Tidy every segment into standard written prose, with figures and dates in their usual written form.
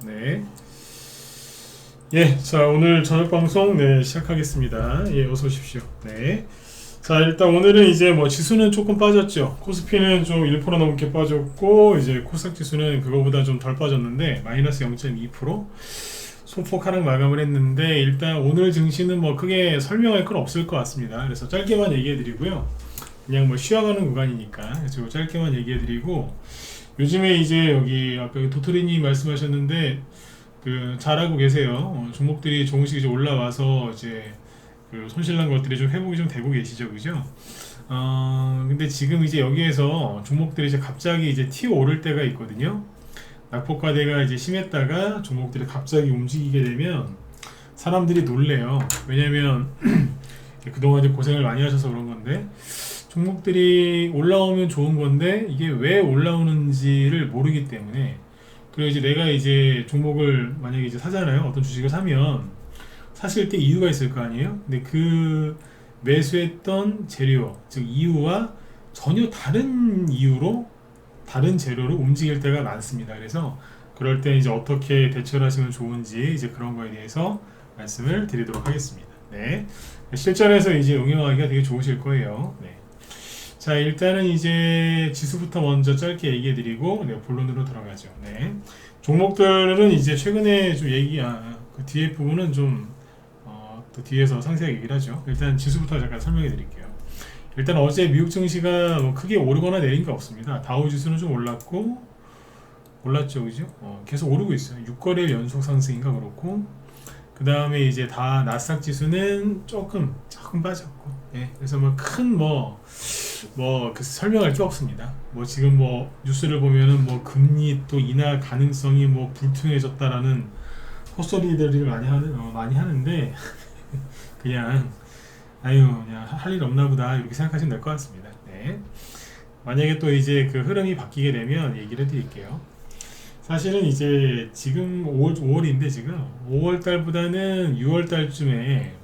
네. 예, 자, 오늘 저녁 방송, 네, 시작하겠습니다. 예, 어서 오십시오. 네. 자, 일단 오늘은 이제 뭐 지수는 조금 빠졌죠. 코스피는 좀 1% 넘게 빠졌고, 이제 코스닥 지수는 그거보다 좀 덜 빠졌는데, 마이너스 0.2%. 소폭 하락 마감을 했는데, 일단 오늘 증시는 뭐 크게 설명할 건 없을 것 같습니다. 그래서 짧게만 얘기해 드리고요. 그냥 뭐 쉬어가는 구간이니까, 그래서 짧게만 얘기해 드리고, 요즘에 이제 여기 아까 도토리님 말씀하셨는데, 그 잘하고 계세요. 종목들이 조금씩 이제 올라와서 이제 그 손실난 것들이 좀 회복이 좀 되고 계시죠, 그죠? 근데 지금 이제 여기에서 종목들이 이제 갑자기 이제 튀어 오를 때가 있거든요. 낙폭과대가 이제 심했다가 종목들이 갑자기 움직이게 되면 사람들이 놀래요. 왜냐면 그동안 이제 고생을 많이 하셔서 그런 건데 종목들이 올라오면 좋은 건데 이게 왜 올라오는지를 모르기 때문에, 그리고 이제 내가 이제 종목을 만약에 이제 사잖아요. 어떤 주식을 사면 사실 때 이유가 있을 거 아니에요. 근데 그 매수했던 재료, 즉 이유와 전혀 다른 이유로 다른 재료로 움직일 때가 많습니다. 그래서 그럴 때 이제 어떻게 대처를 하시면 좋은지 이제 그런 거에 대해서 말씀을 드리도록 하겠습니다. 네. 실전에서 이제 응용하기가 되게 좋으실 거예요. 네. 자, 일단은 이제 지수부터 먼저 짧게 얘기해 드리고, 네, 본론으로 들어가죠. 네. 종목들은 이제 최근에 좀 그 뒤에 부분은 좀, 또 뒤에서 상세하게 얘기를 하죠. 일단 지수부터 잠깐 설명해 드릴게요. 일단 어제 미국 증시가 뭐 크게 오르거나 내린 게 없습니다. 다우 지수는 좀 올랐죠, 그죠? 계속 오르고 있어요. 6거래일 연속 상승인가 그렇고, 그 다음에 이제 다 나스닥 지수는 조금 빠졌고, 예, 그래서 뭐 큰 그 설명할 게 없습니다. 뭐 지금 뭐 뉴스를 보면은 뭐 금리 또 인하 가능성이 뭐 불투명해졌다라는 헛소리들을 많이 하는데 그냥 그냥 할 일 없나 보다 이렇게 생각하시면 될 것 같습니다. 네. 만약에 또 이제 그 흐름이 바뀌게 되면 얘기를 해드릴게요. 사실은 이제 지금 5월인데 지금 5월 달보다는 6월 달쯤에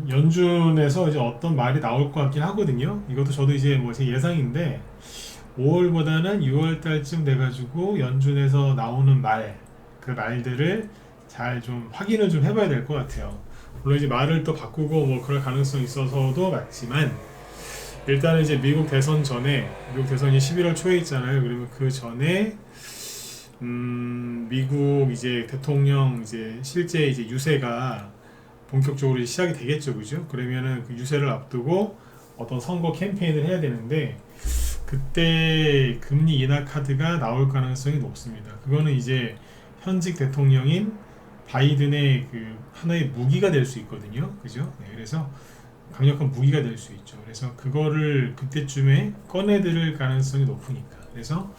연준에서 이제 어떤 말이 나올 것 같긴 하거든요. 이것도 저도 이제 뭐 제 예상인데 5월보다는 6월 달쯤 돼가지고 연준에서 나오는 그 말들을 잘 좀 확인을 좀 해봐야 될 것 같아요. 물론 이제 말을 또 바꾸고 뭐 그럴 가능성이 있어서도 맞지만, 일단은 이제 미국 대선이 11월 초에 있잖아요. 그러면 그 전에 미국 이제 대통령 이제 실제 이제 유세가 본격적으로 시작이 되겠죠, 그죠? 그러면은 그 유세를 앞두고 어떤 선거 캠페인을 해야 되는데 그때 금리 인하 카드가 나올 가능성이 높습니다. 그거는 이제 현직 대통령인 바이든의 그 하나의 무기가 될 수 있거든요, 그죠? 네, 그래서 강력한 무기가 될 수 있죠. 그래서 그거를 그때쯤에 꺼내들 가능성이 높으니까. 그래서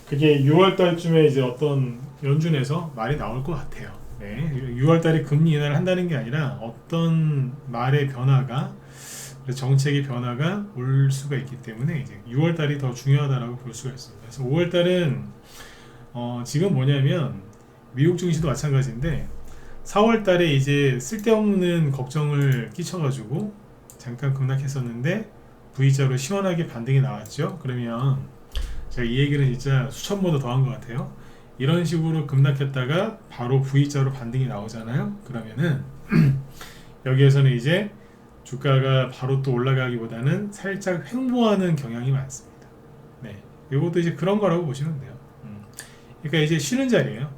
그게 6월 달쯤에 이제 어떤 연준에서 말이 나올 것 같아요. 네, 6월 달에 금리 인하를 한다는 게 아니라 어떤 말의 변화가, 정책의 변화가 올 수가 있기 때문에 이제 6월 달이 더 중요하다라고 볼 수가 있습니다. 그래서 5월 달은 지금 뭐냐면 미국 증시도 마찬가지인데 4월 달에 이제 쓸데없는 걱정을 끼쳐가지고 잠깐 급락했었는데 V자로 시원하게 반등이 나왔죠. 그러면 제가 이 얘기를 진짜 수천 번도 더 한 것 같아요. 이런 식으로 급락했다가 바로 V자로 반등이 나오잖아요. 그러면은 여기에서는 이제 주가가 바로 또 올라가기보다는 살짝 횡보하는 경향이 많습니다. 네, 이것도 이제 그런 거라고 보시면 돼요. 그러니까 이제 쉬는 자리예요.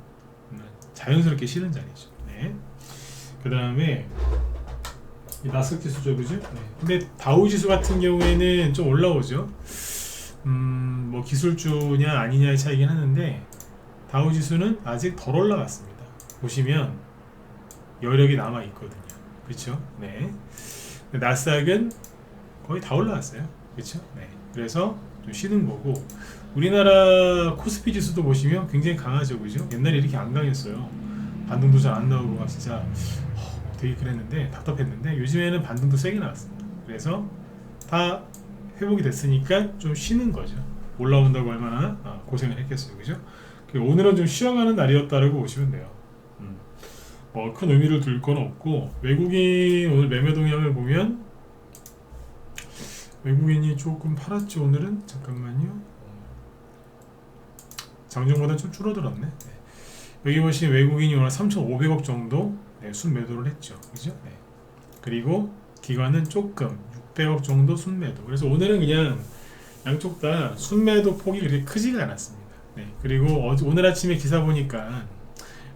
자연스럽게 쉬는 자리죠. 네. 그 다음에 나스닥 지수죠, 그죠? 네. 근데 다우 지수 같은 경우에는 좀 올라오죠. 뭐 기술주냐 아니냐의 차이긴 하는데 다우 지수는 아직 덜 올라갔습니다. 보시면 여력이 남아 있거든요. 그렇죠? 네. 나스닥은 거의 다 올라갔어요. 그렇죠? 네. 그래서 좀 쉬는 거고, 우리나라 코스피 지수도 보시면 굉장히 강하죠, 그죠? 옛날에 이렇게 안 강했어요. 반등도 잘 안 나오고 막 진짜 되게 그랬는데 답답했는데 요즘에는 반등도 세게 나왔습니다. 그래서 다 회복이 됐으니까 좀 쉬는 거죠. 올라온다고 얼마나 고생을 했겠어요, 그죠? 오늘은 좀 쉬어가는 날이었다라고 보시면 돼요. 큰 의미를 둘 건 없고, 외국인 오늘 매매 동향을 보면 외국인이 조금 팔았죠. 오늘은 잠깐만요. 장중보다 좀 줄어들었네. 네. 여기 보시면 외국인이 오늘 3,500억 정도 네, 순매도를 했죠. 그죠? 네. 그리고 기관은 조금 600억 정도 순매도. 그래서 오늘은 그냥 양쪽 다 순매도 폭이 그렇게 크지가 않았습니다. 네. 그리고 오늘 아침에 기사 보니까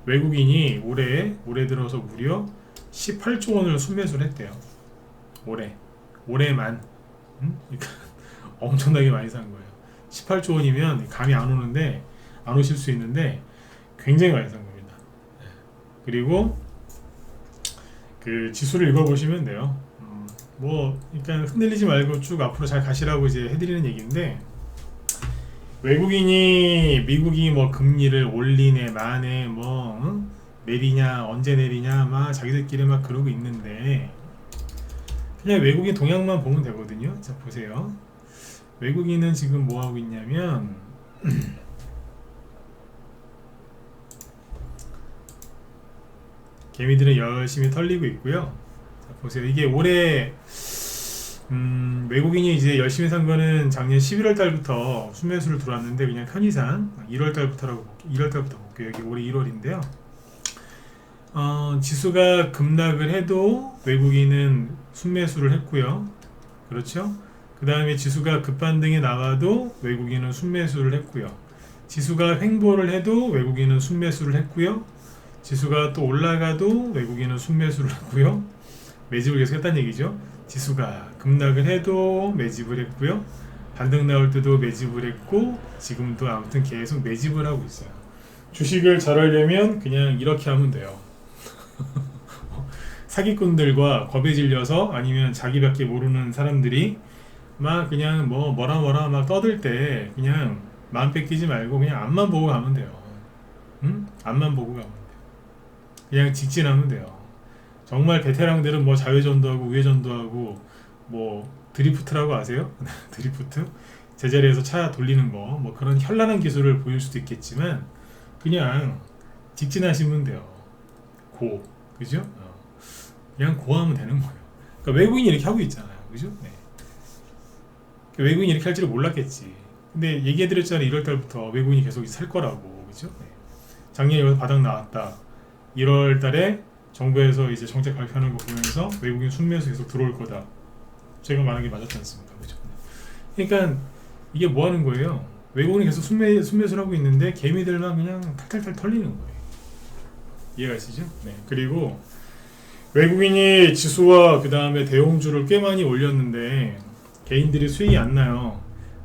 외국인이 올해 들어서 무려 18조 원을 순매수를 했대요. 올해만. 그러니까 엄청나게 많이 산 거예요. 18조 원이면 감이 안 오는데, 안 오실 수 있는데 굉장히 많이 산 겁니다. 그리고 그 지수를 읽어보시면 돼요. 그러니까 흔들리지 말고 쭉 앞으로 잘 가시라고 이제 해드리는 얘기인데, 외국인이 미국이 뭐 금리를 올리네 마네 내리냐 언제 내리냐 막 자기들끼리 막 그러고 있는데, 그냥 외국인 동향만 보면 되거든요. 자 보세요. 외국인은 지금 뭐 하고 있냐면 개미들은 열심히 털리고 있고요. 자 보세요. 이게 올해 외국인이 이제 열심히 산 거는 작년 11월 달부터 순매수를 들어왔는데, 그냥 편의상 1월 달부터 볼게요. 여기 올해 1월인데요. 지수가 급락을 해도 외국인은 순매수를 했고요. 그렇죠? 그 다음에 지수가 급반등이 나와도 외국인은 순매수를 했고요. 지수가 횡보를 해도 외국인은 순매수를 했고요. 지수가 또 올라가도 외국인은 순매수를 했고요. 매집을 계속 했다는 얘기죠. 지수가 급락을 해도 매집을 했고요. 반등 나올 때도 매집을 했고, 지금도 아무튼 계속 매집을 하고 있어요. 주식을 잘 하려면 그냥 이렇게 하면 돼요. 사기꾼들과 겁에 질려서, 아니면 자기밖에 모르는 사람들이 막 그냥 뭐라 막 떠들 때 그냥 마음 뺏기지 말고 그냥 앞만 보고 가면 돼요. 앞만 보고 가면 돼요. 그냥 직진하면 돼요. 정말 베테랑들은 뭐 좌회전도 하고 우회전도 하고 드리프트라고 아세요? 드리프트? 제자리에서 차 돌리는 거 그런 현란한 기술을 보일 수도 있겠지만, 그냥 직진하시면 돼요. 그죠? 그냥 하면 되는 거예요. 그러니까 외국인이 이렇게 하고 있잖아요. 그죠? 네. 외국인이 이렇게 할 줄을 몰랐겠지. 근데 얘기해드렸잖아요. 1월달부터 외국인이 계속 살 거라고. 그죠? 네. 작년에 여기서 바닥 나왔다. 1월달에 정부에서 이제 정책 발표하는 거 보면서 외국인 순매수 계속 들어올 거다. 제가 말한 게 맞았지 않습니까? 그죠? 그러니까 이게 뭐 하는 거예요? 외국인이 계속 순매수를 하고 있는데 개미들만 그냥 탈탈탈 털리는 거예요. 이해가 있으시죠? 네. 그리고 외국인이 지수와 그 다음에 대형주를 꽤 많이 올렸는데 개인들이 수익이 안 나요.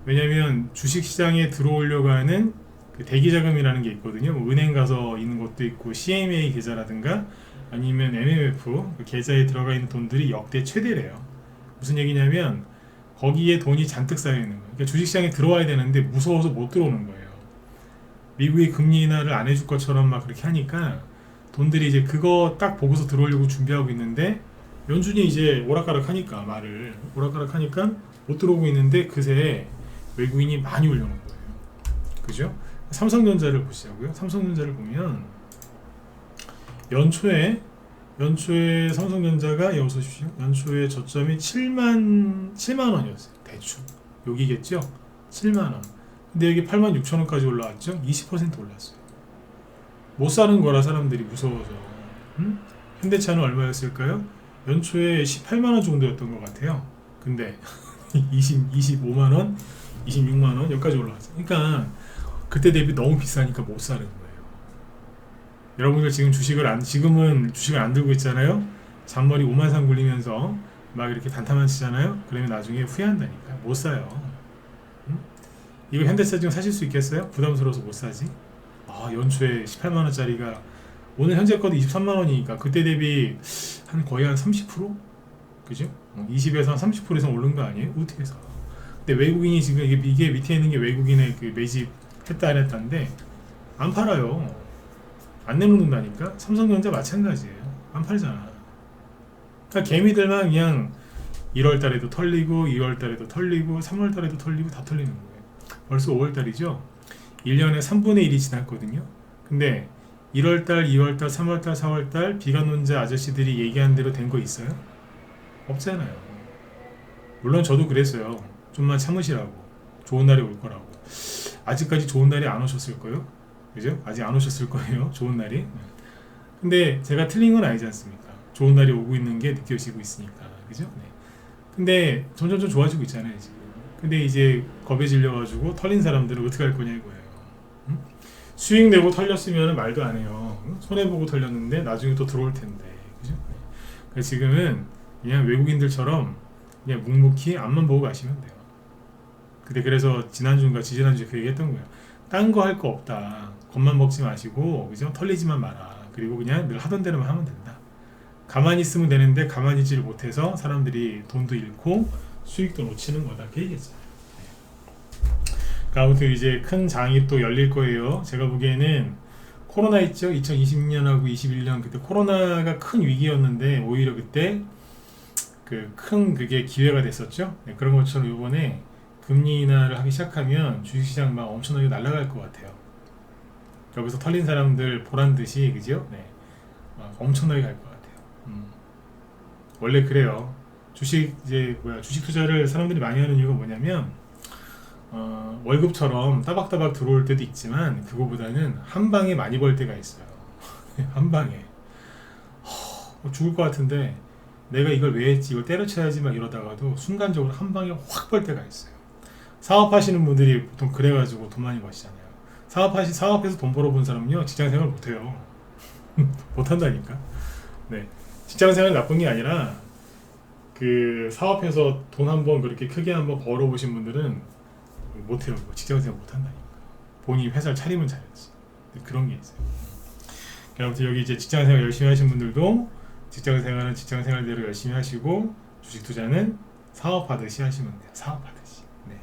왜냐면 주식시장에 들어오려고 하는 그 대기자금이라는 게 있거든요. 은행 가서 있는 것도 있고, CMA 계좌라든가 아니면 MMF 그 계좌에 들어가 있는 돈들이 역대 최대래요. 무슨 얘기냐면 거기에 돈이 잔뜩 쌓여 있는 거예요. 그러니까 주식시장에 들어와야 되는데 무서워서 못 들어오는 거예요. 미국이 금리 인하를 안 해줄 것처럼 막 그렇게 하니까 돈들이 이제 그거 딱 보고서 들어오려고 준비하고 있는데, 연준이 이제 오락가락하니까 못 들어오고 있는데, 그새 외국인이 많이 올려놓은 거예요. 그죠? 삼성전자를 보시자고요. 삼성전자를 보면 연초에 삼성전자가, 여기서 보십시오. 연초에 저점이 7만 원이었어요. 대충 여기겠죠? 7만 원. 근데 여기 86,000원까지 올라왔죠? 20% 올랐어요. 못 사는 거라 사람들이 무서워서. 현대차는 얼마였을까요? 연초에 18만원 정도였던 것 같아요. 근데 25만원, 26만원 여기까지 올라왔어요. 그러니까 그때 대비 너무 비싸니까 못 사는 거예요. 여러분들 지금은 주식을 안 들고 있잖아요. 잔머리 5만상 굴리면서 막 이렇게 단타만 치잖아요. 그러면 나중에 후회한다니까. 못 사요. 이거 현대차 지금 사실 수 있겠어요? 부담스러워서 못 사지. 연초에 18만원짜리가 오늘 현재가도 23만원이니까 그때 대비 거의 한 30%? 그죠? 20에서 한 30% 이상 오른 거 아니에요? 어떻게 해서? 근데 외국인이 지금 이게 밑에 있는 게 외국인의 그 매집 했다 안 했다인데 안 팔아요. 안 내놓는다니까. 삼성전자 마찬가지예요. 안 팔잖아. 그러니까 개미들만 그냥 1월달에도 털리고 2월달에도 털리고 3월달에도 털리고 다 털리는 거예요. 벌써 5월달이죠. 1년에 3분의 1이 지났거든요. 근데 1월달, 2월달, 3월달, 4월달 비관론자 아저씨들이 얘기한 대로 된 거 있어요? 없잖아요. 물론 저도 그랬어요. 좀만 참으시라고. 좋은 날이 올 거라고. 아직까지 좋은 날이 안 오셨을 거예요. 그죠? 아직 안 오셨을 거예요. 좋은 날이. 근데 제가 틀린 건 아니지 않습니까? 좋은 날이 오고 있는 게 느껴지고 있으니까. 그죠? 네. 근데 점점 좀 좋아지고 있잖아요, 지금. 근데 이제 겁에 질려가지고 털린 사람들은 어떻게 할 거냐 이거예요. 응? 수익 내고 털렸으면 말도 안 해요. 응? 손해보고 털렸는데 나중에 또 들어올 텐데. 그죠? 네. 그래서 지금은 그냥 외국인들처럼 그냥 묵묵히 앞만 보고 가시면 돼요. 근데 그래서 지난주인가 지지난주에 그 얘기 했던 거예요. 딴 거 할 거 없다. 겁만 먹지 마시고, 그죠? 털리지만 마라. 그리고 그냥 늘 하던 대로만 하면 된다. 가만히 있으면 되는데 가만히 있지를 못해서 사람들이 돈도 잃고 수익도 놓치는 거다. 그 얘기했어요. 그러니까 아무튼 이제 큰 장이 또 열릴 거예요. 제가 보기에는 코로나 있죠? 2020년하고 21년 그때 코로나가 큰 위기였는데 오히려 그때 그 큰 그게 기회가 됐었죠. 네, 그런 것처럼 이번에 금리 인하를 하기 시작하면 주식시장 막 엄청나게 날아갈 것 같아요. 여기서 털린 사람들 보란 듯이 그죠? 네, 엄청나게 갈 것 같아요. 원래 그래요. 주식 이제 주식 투자를 사람들이 많이 하는 이유가 뭐냐면 월급처럼 따박따박 들어올 때도 있지만 그거보다는 한 방에 많이 벌 때가 있어요. 한 방에 죽을 것 같은데 내가 이걸 왜 했지 이걸 때려쳐야지 막 이러다가도 순간적으로 한 방에 확 벌 때가 있어요. 사업하시는 분들이 보통 그래가지고 돈 많이 버시잖아요. 사업해서 돈 벌어본 사람은요 직장생활 못해요. 못한다니까. 네, 직장생활 나쁜 게 아니라 그 사업해서 돈 한번 그렇게 크게 한번 벌어보신 분들은 못해요. 직장생활 못한다니까. 본인이 회사를 차리면 잘했지. 그런 게 있어요. 아무튼 여기 이제 직장생활 열심히 하신 분들도 직장생활은 직장생활대로 열심히 하시고 주식 투자는 사업하듯이 하시면 돼요. 사업하듯이. 네.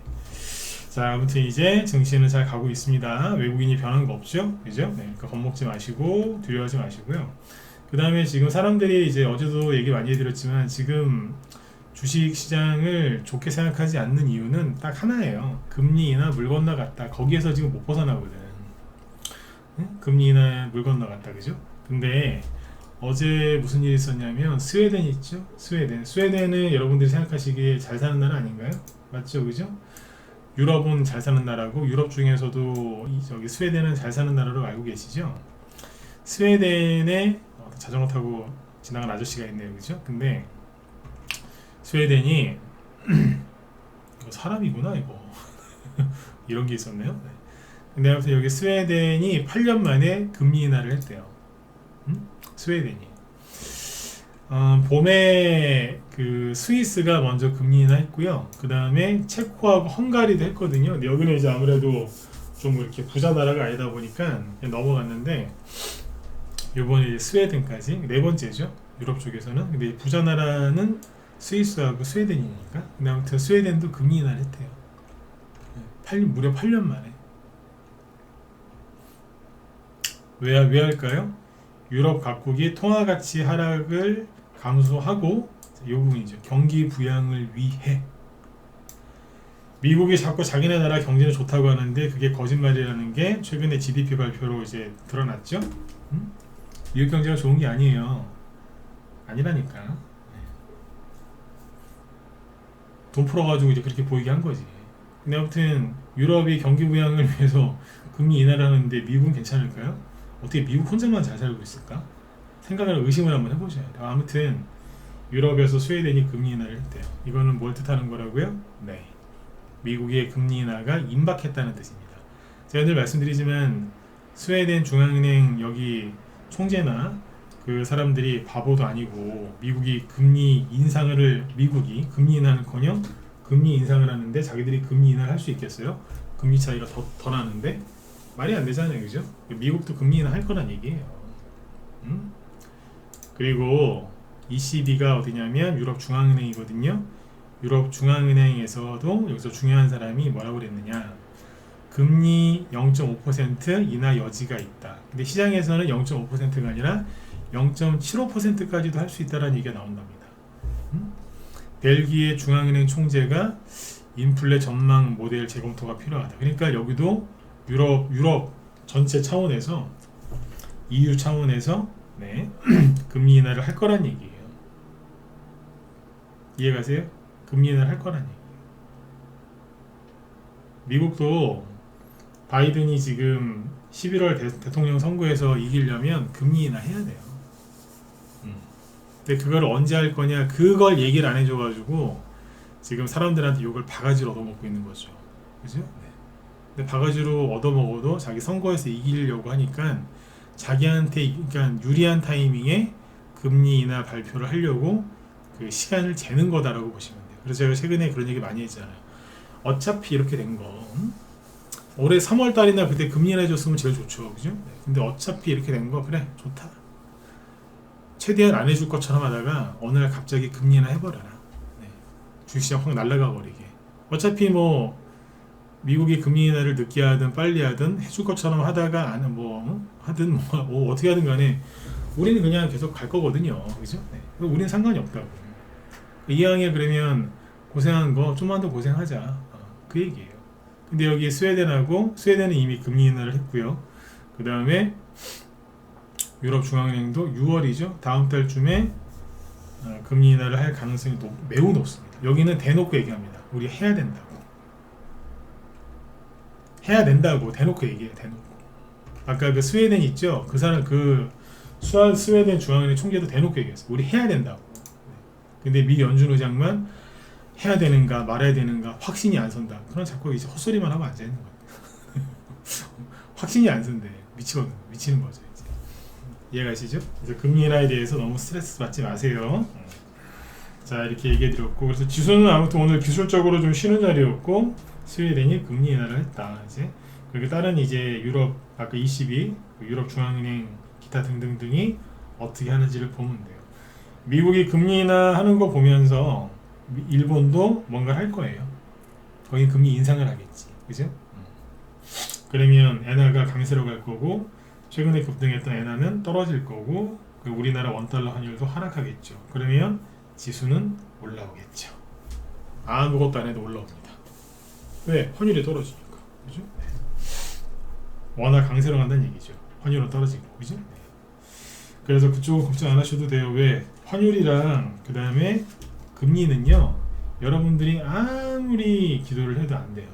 자, 아무튼 이제 증시는 잘 가고 있습니다. 외국인이 변한 거 없죠? 그죠? 네. 그러니까 겁먹지 마시고 두려워하지 마시고요. 그 다음에 지금 사람들이 이제 어제도 얘기 많이 해드렸지만 지금 주식 시장을 좋게 생각하지 않는 이유는 딱 하나예요. 금리 인하 물 건너갔다. 거기에서 지금 못 벗어나거든. 응? 금리 인하 물 건너갔다. 그죠? 근데 어제 무슨 일이 있었냐면 스웨덴 있죠? 스웨덴은 여러분들이 생각하시기에 잘 사는 나라 아닌가요? 맞죠? 그죠? 유럽은 잘 사는 나라고 유럽 중에서도 저기 스웨덴은 잘 사는 나라로 알고 계시죠? 스웨덴에 자전거 타고 지나간 아저씨가 있네요. 그죠? 근데 스웨덴이 이거 사람이구나 이거 이런 게 있었네요. 네. 근데 아무튼 여기 스웨덴이 8년 만에 금리 인하를 했대요. 스웨덴이 봄에 그 스위스가 먼저 금리 인하했고요. 그 다음에 체코하고 헝가리도 했거든요. 근데 여기는 이제 아무래도 좀 이렇게 부자 나라가 아니다 보니까 넘어갔는데 이번에 스웨덴까지 네 번째죠. 유럽 쪽에서는. 근데 부자 나라는 스위스하고 스웨덴이니까. 근데 아무튼 스웨덴도 금리 인하를 했대요. 무려 8년 만에. 왜 할까요? 유럽 각국이 통화 가치 하락을 감수하고 이 부분이죠. 경기 부양을 위해. 미국이 자꾸 자기네 나라 경제는 좋다고 하는데 그게 거짓말이라는 게 최근에 GDP 발표로 이제 드러났죠. 미국 경제가 좋은 게 아니에요. 아니라니까. 돈 풀어가지고 이제 그렇게 보이게 한 거지. 근데 아무튼 유럽이 경기 부양을 위해서 금리 인하를 하는데 미국은 괜찮을까요? 어떻게 미국 혼자만 잘 살고 있을까? 생각을 의심을 한번 해보셔야 돼요. 아무튼 유럽에서 스웨덴이 금리 인하를 했대요. 이거는 뭘 뜻하는 거라고요? 네, 미국의 금리 인하가 임박했다는 뜻입니다. 제가 늘 말씀드리지만 스웨덴 중앙은행 여기 총재나 그 사람들이 바보도 아니고 미국이 금리 인하는커녕 금리 인상을 하는데 자기들이 금리 인하를 할 수 있겠어요? 금리 차이가 더 나는데 말이 안 되잖아요, 그죠? 미국도 금리 인하 할 거란 얘기예요. 그리고 ECB가 어디냐면 유럽 중앙은행이거든요. 유럽 중앙은행에서도 여기서 중요한 사람이 뭐라고 그랬느냐? 금리 0.5% 인하 여지가 있다. 근데 시장에서는 0.5%가 아니라 0.75%까지도 할 수 있다는 얘기가 나온답니다. 벨기에 중앙은행 총재가 인플레 전망 모델 재검토가 필요하다. 그러니까 여기도 유럽 전체 차원에서 EU 차원에서 네, 금리 인하를 할 거란 얘기예요. 이해가세요? 금리 인하를 할 거란 얘기예요. 미국도 바이든이 지금 11월 대통령 선거에서 이기려면 금리 인하 해야 돼요. 근데 그걸 언제 할 거냐, 그걸 얘기를 안 해줘가지고 지금 사람들한테 욕을 바가지로 얻어먹고 있는 거죠. 그죠? 네. 근데 바가지로 얻어먹어도 자기 선거에서 이기려고 하니까 자기한테 그러니까 유리한 타이밍에 금리 인하 발표를 하려고 그 시간을 재는 거다라고 보시면 돼요. 그래서 제가 최근에 그런 얘기 많이 했잖아요. 어차피 이렇게 된 거, 올해 3월 달이나 그때 금리 인하 해줬으면 제일 좋죠. 그죠? 네. 근데 어차피 이렇게 된 거, 그래, 좋다. 최대한 안 해줄 것처럼 하다가 어느 날 갑자기 금리 인하 해버려라. 네. 주식시장 확 날아가 버리게. 어차피 뭐 미국이 금리 인하를 늦게 하든 빨리 하든 해줄 것처럼 하다가 안 뭐 하든 뭐 어떻게 하든 간에 우리는 그냥 계속 갈 거거든요. 그죠? 네. 우리는 상관이 없다고. 이왕에 그러면 고생한 거 좀만 더 고생하자. 그 얘기예요. 근데 여기 스웨덴은 이미 금리 인하를 했고요. 그 다음에 유럽 중앙은행도 6월이죠. 다음 달쯤에 금리 인하를 할 가능성이 매우 높습니다. 여기는 대놓고 얘기합니다. 우리 해야 된다고. 해야 된다고 대놓고 얘기해요. 대놓고. 아까 그 스웨덴 있죠. 그 사람 스웨덴 중앙은행 총재도 대놓고 얘기했어요. 우리 해야 된다고. 근데 미 연준 의장만 해야 되는가 말아야 되는가 확신이 안 선다. 그럼 자꾸 이제 헛소리만 하고 앉아 있는 거예요. 확신이 안 선대. 미치는 거죠. 이제. 이해가시죠? 그래서 금리 인하에 대해서 너무 스트레스 받지 마세요. 자, 이렇게 얘기해 드렸고, 그래서 지수는 아무튼 오늘 기술적으로 좀 쉬는 날이었고, 스웨덴이 금리 인하를 했다. 이제 그리고 다른 이제 유럽 아까 ECB, 유럽 중앙은행 기타 등등등이 어떻게 하는지를 보면 돼요. 미국이 금리 인하하는 거 보면서 일본도 뭔가 할 거예요. 거긴 금리 인상을 하겠지, 그죠? 그러면 엔화가 강세로 갈 거고, 최근에 급등했던 엔화는 떨어질 거고, 우리나라 원달러 환율도 하락하겠죠. 그러면 지수는 올라오겠죠. 아무것도 안 해도 올라옵니다. 왜? 환율이 떨어지니까. 그죠? 네. 워낙 강세로 간다는 얘기죠. 환율은 떨어지고, 그죠? 네. 그래서 그쪽은 걱정 안 하셔도 돼요. 왜? 환율이랑 그 다음에 금리는요, 여러분들이 아무리 기도를 해도 안 돼요.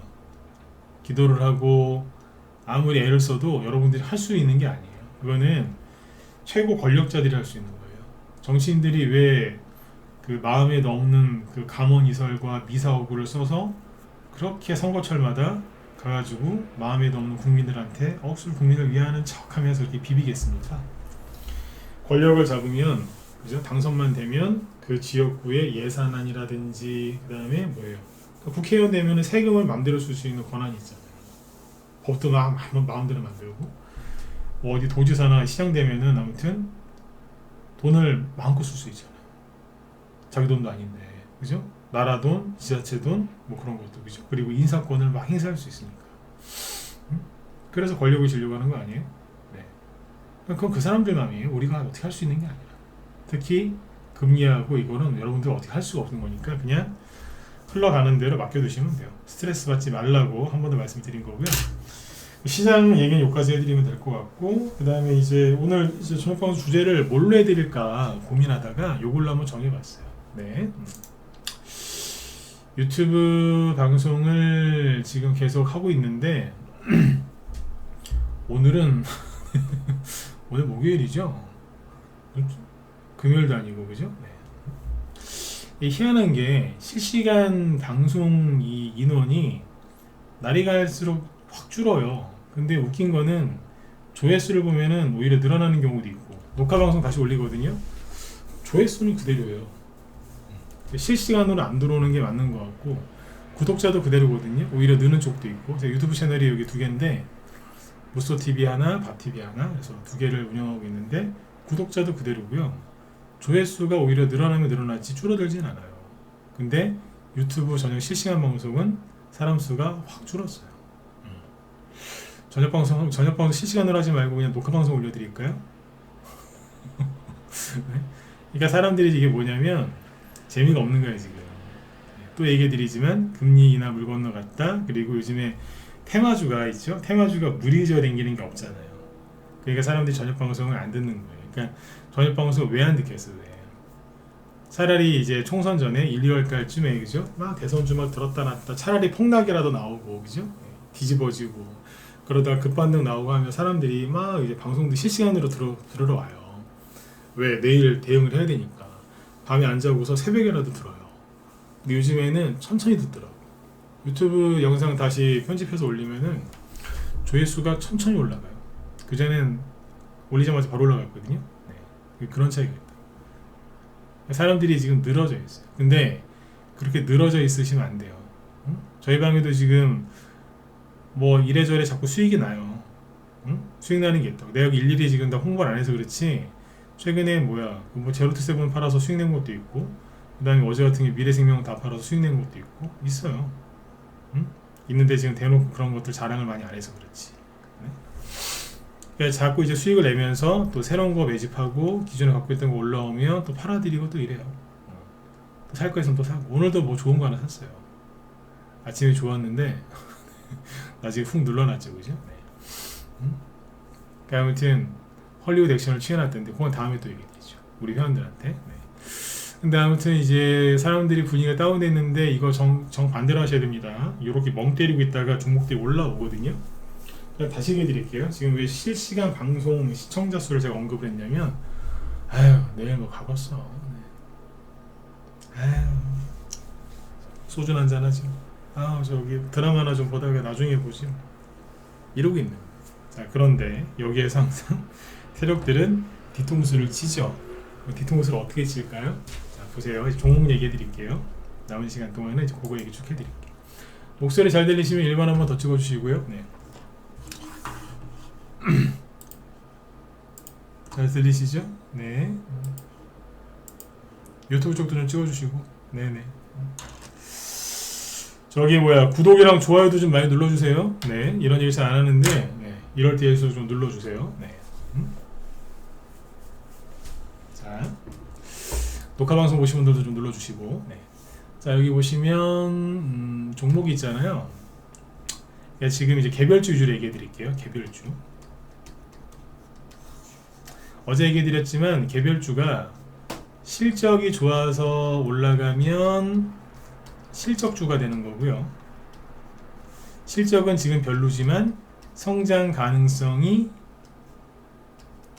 기도를 하고 아무리 애를 써도 여러분들이 할 수 있는 게 아니에요. 그거는 최고 권력자들이 할 수 있는 거예요. 정치인들이 왜 그 마음에 넣는 그 감언이설과 미사오구를 써서 그렇게 선거철마다 가가지고 마음에 넣는 국민들한테 억수로 국민을 위하는 척하면서 이렇게 비비겠습니까? 권력을 잡으면, 그죠? 당선만 되면 그 지역구의 예산안이라든지 그 다음에 뭐예요? 그러니까 국회의원 되면 세금을 마음대로 쓸 수 있는 권한이 있잖아요. 법도 마음대로 만들고, 뭐 어디 도지사나 시장 되면은 아무튼 돈을 마음껏 쓸 수 있잖아요. 자기 돈도 아닌데, 그죠? 나라 돈, 지자체 돈, 뭐 그런 것도, 그죠? 그리고 인사권을 막 행사할 수 있으니까. 그래서 권력을 지려고 하는 거 아니에요? 네. 그건 그 사람들 맘이에요. 우리가 어떻게 할 수 있는 게 아니라. 특히 금리하고 이거는 여러분들 어떻게 할 수가 없는 거니까 그냥 흘러가는 대로 맡겨두시면 돼요. 스트레스 받지 말라고 한 번 더 말씀드린 거고요. 시장 얘기는 여기까지 해드리면 될 것 같고, 그 다음에 이제 오늘 이제 저녁 방송 주제를 뭘로 해드릴까 고민하다가 요걸로 한번 정해봤어요. 네. 유튜브 방송을 지금 계속 하고 있는데 오늘은 오늘 목요일이죠. 금요일도 아니고, 그죠? 네. 희한한 게 실시간 방송 이 인원이 날이 갈수록 확 줄어요. 근데 웃긴 거는 조회수를 보면은 오히려 늘어나는 경우도 있고, 녹화 방송 다시 올리거든요. 조회수는 그대로예요. 실시간으로 안 들어오는 게 맞는 것 같고, 구독자도 그대로거든요. 오히려 느는 쪽도 있고. 제가 유튜브 채널이 여기 두 개인데, 무쏘TV 하나, 밥TV 하나, 그래서 두 개를 운영하고 있는데 구독자도 그대로고요. 조회수가 오히려 늘어나면 늘어나지 줄어들진 않아요. 근데 유튜브 전용 실시간 방송은 사람 수가 확 줄었어요. 저녁 방송 실시간으로 하지 말고 그냥 녹화 방송 올려드릴까요? 네? 그러니까 사람들이 이게 뭐냐면 재미가 없는 거예요 지금. 또 얘기해드리지만 금리 인하 물 건너갔다. 그리고 요즘에 테마주가 있죠. 테마주가 무리지어 댕기는 게 없잖아요. 그러니까 사람들이 저녁 방송을 안 듣는 거예요. 그러니까 저녁 방송을 왜 안 듣겠어요? 왜? 차라리 이제 총선 전에 1, 2월달쯤에, 그죠? 막 대선주 막 들었다 놨다 차라리 폭락이라도 나오고, 그죠? 뒤집어지고 그러다가 급반등 나오고 하면 사람들이 막 이제 방송도 실시간으로 들으러 와요. 왜? 내일 대응을 해야 되니까. 밤에 안 자고서 새벽에라도 들어요. 근데 요즘에는 천천히 듣더라고. 유튜브 영상 다시 편집해서 올리면은 조회수가 천천히 올라가요. 그전엔 올리자마자 바로 올라갔거든요. 네. 그런 차이가 있다. 사람들이 지금 늘어져 있어요. 근데 그렇게 늘어져 있으시면 안 돼요. 응? 저희 방에도 지금 뭐 이래저래 자꾸 수익이 나요. 응? 수익 나는 게 있다고. 내가 일일이 지금 다 홍보를 안 해서 그렇지. 최근에 뭐야 뭐 제로투세븐 팔아서 수익 낸 것도 있고, 그 다음에 어제 같은 게 미래생명 다 팔아서 수익 낸 것도 있고 있어요. 응? 있는데 지금 대놓고 그런 것들 자랑을 많이 안 해서 그렇지. 네? 그러니까 자꾸 이제 수익을 내면서 또 새로운 거 매집하고 기존에 갖고 있던 거 올라오면 또 팔아드리고 또 이래요. 또 살 거 있으면 또 사고. 오늘도 뭐 좋은 거 하나 샀어요. 아침에 좋았는데 나중에 훅 눌러놨죠, 그죠? 네. 그러니까 아무튼 헐리우드 액션을 취해놨던데 그건 다음에 또 얘기해드리죠, 우리 회원들한테. 네. 근데 아무튼 이제 사람들이 분위기가 다운됐는데 이거 정반대로 하셔야 됩니다. 이렇게 멍 때리고 있다가 종목들이 올라오거든요. 다시 얘기해드릴게요. 지금 왜 실시간 방송 시청자 수를 제가 언급을 했냐면, 아유 내일 뭐 가봤어. 네. 아유 소주 한잔 하지. 아 저기 드라마나 좀 보다가 나중에 보지. 이러고 있는 거예요. 자, 그런데 여기에서 항상 세력들은 뒤통수를 치죠. 뒤통수를 어떻게 칠까요? 자, 보세요. 종목 얘기해 드릴게요. 남은 시간 동안은 이제 그거 얘기 쭉 해드릴게요. 목소리 잘 들리시면 1번 한번 더 찍어주시고요. 네. 잘 들리시죠? 네. 유튜브 쪽도 좀 찍어주시고. 네네. 저기 뭐야, 구독이랑 좋아요도 좀 많이 눌러주세요. 네. 이런 얘기 잘 안 하는데, 네. 이럴 때에서 좀 눌러주세요. 네. 자, 녹화 방송 보신 분들도 좀 눌러주시고. 네. 자, 여기 보시면 종목이 있잖아요. 지금 이제 개별주 위주로 얘기해 드릴게요. 개별주. 어제 얘기해 드렸지만 개별주가 실적이 좋아서 올라가면 실적주가 되는 거고요. 실적은 지금 별로지만 성장 가능성이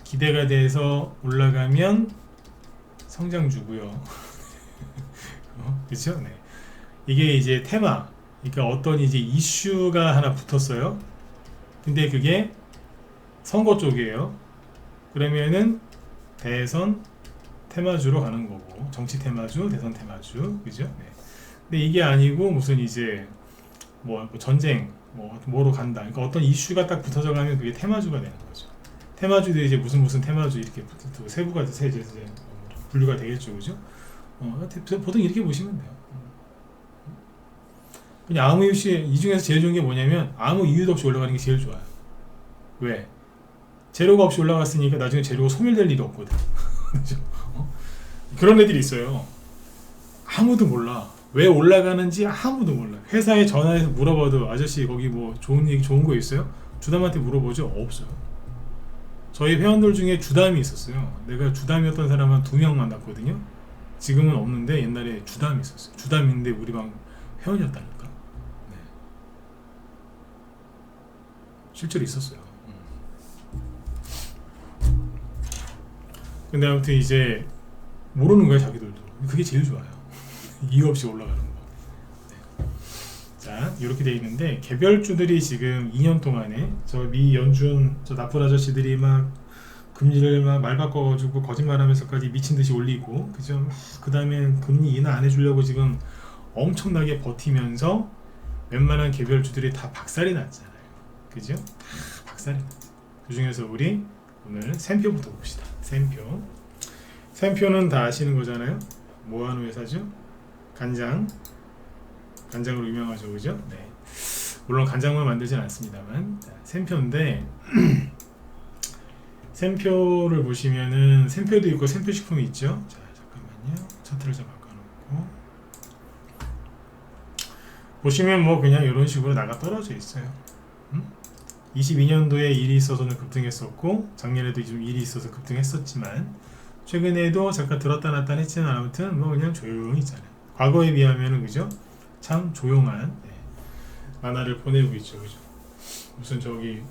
기대가 돼서 올라가면 성장주고요. 그렇죠? 네. 이게 이제 테마, 그러니까 어떤 이제 이슈가 하나 붙었어요. 근데 그게 선거 쪽이에요. 그러면은 대선 테마주로 가는 거고, 정치 테마주, 대선 테마주, 그죠? 네. 근데 이게 아니고 무슨 이제 뭐 전쟁, 뭐로 간다. 그러니까 어떤 이슈가 딱 붙어져 가면 그게 테마주가 되는 거죠. 테마주도 이제 무슨 테마주 이렇게 세부가 이제 분류가 되겠죠, 그죠? 보통 이렇게 보시면 돼요. 그냥 아무 이유 없이, 이 중에서 제일 좋은 게 뭐냐면 아무 이유도 없이 올라가는 게 제일 좋아요. 왜? 재료가 없이 올라갔으니까 나중에 재료가 소멸될 일이 없거든. 그죠? 그런 애들이 있어요. 아무도 몰라. 왜 올라가는지 아무도 몰라. 회사에 전화해서 물어봐도 아저씨 거기 뭐 좋은 거 있어요? 주담한테 물어보죠? 없어요. 저희 회원들 중에 주담이 있었어요. 내가 주담이었던 사람 한 2명 만났거든요. 지금은 없는데 옛날에 주담이 있었어요. 주담인데 우리 방 회원이었다니까. 네. 실제로 있었어요. 근데 아무튼 이제 모르는 거야, 자기들도. 그게 제일 좋아요. 이유 없이 올라가는 거. 네. 자, 이렇게 돼 있는데 개별주들이 지금 2년 동안에 저 미 연준 저 나쁜 아저씨들이 막 금리를 막 말 바꿔가지고 거짓말하면서까지 미친 듯이 올리고, 그죠? 그 다음에 금리 인하 안 해주려고 지금 엄청나게 버티면서 웬만한 개별주들이 다 박살이 났잖아요. 그죠? 다 박살이 났죠. 그 중에서 우리 오늘 샘표부터 봅시다. 샘표는 다 아시는 거잖아요. 뭐 하는 회사죠? 간장으로 유명하죠, 그죠? 네. 물론 간장만 만들진 않습니다만. 자, 샘표인데 샘표를 보시면은 샘표도 있고 샘표식품이 있죠. 자, 잠깐만요. 차트를 좀 바꿔놓고 보시면 뭐 그냥 이런 식으로 나가 떨어져 있어요. 22년도에 일이 있어서는 급등했었고, 작년에도 좀 일이 있어서 급등했었지만, 최근에도 잠깐 들었다 놨다 했지만 아무튼 뭐 그냥 조용히 있잖아요. 과거에 비하면은, 그죠? 참 조용한, 네, 나날을 보내고 있죠, 그죠? 무슨 저기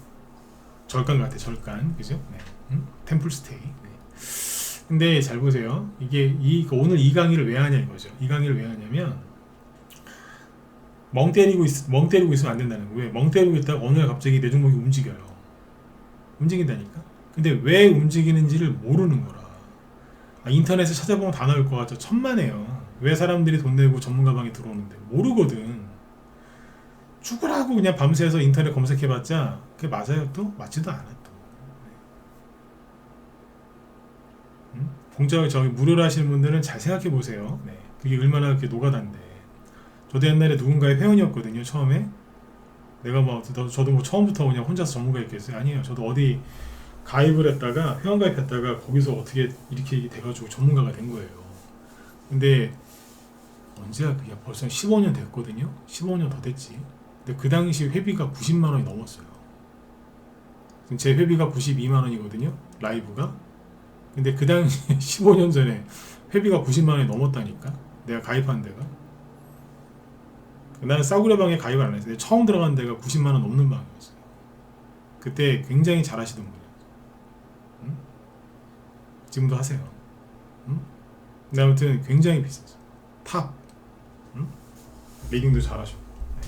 절간 같아, 절간. 그죠? 네. 템플스테이. 네. 근데 잘 보세요. 이게 오늘 이 강의를 왜 하냐 이거죠. 이 강의를 왜 하냐면 멍 때리고 있으면 안 된다는 거예요. 멍 때리고 있다가 어느 날 갑자기 내 종목이 움직여요. 움직인다니까. 근데 왜 움직이는지를 모르는 거라. 인터넷에 찾아보면 다 나올 것 같죠. 천만에요. 왜 사람들이 돈 내고 전문가 방에 들어오는데 모르거든. 죽으라고 그냥 밤새서 인터넷 검색해봤자 그게 맞아요? 또? 맞지도 않아 또. 공짜 저기 무료로 하시는 분들은 잘 생각해 보세요. 네. 그게 얼마나 그렇게 노가다인데. 저도 옛날에 누군가의 회원이었거든요. 처음에 내가 저도 뭐 처음부터 그냥 혼자서 전문가였겠어요? 아니에요. 저도 어디 가입을 했다가 회원 가입했다가 거기서 어떻게 이렇게 돼가지고 전문가가 된 거예요. 근데 언제야? 그게 벌써 15년 됐거든요. 15년 더 됐지. 근데 그 당시 회비가 90만 원이 넘었어요. 지금 제 회비가 92만 원이거든요. 라이브가. 근데 그 당시 15년 전에 회비가 90만 원이 넘었다니까. 내가 가입한 데가. 나는 싸구려 방에 가입을 안 했어요. 처음 들어간 데가 90만 원 넘는 방이었어요. 그때 굉장히 잘하시던 분이에요. 응? 지금도 하세요. 응? 근데 아무튼 굉장히 비쌌어요. 탑. 응? 리딩도 잘하시고. 네.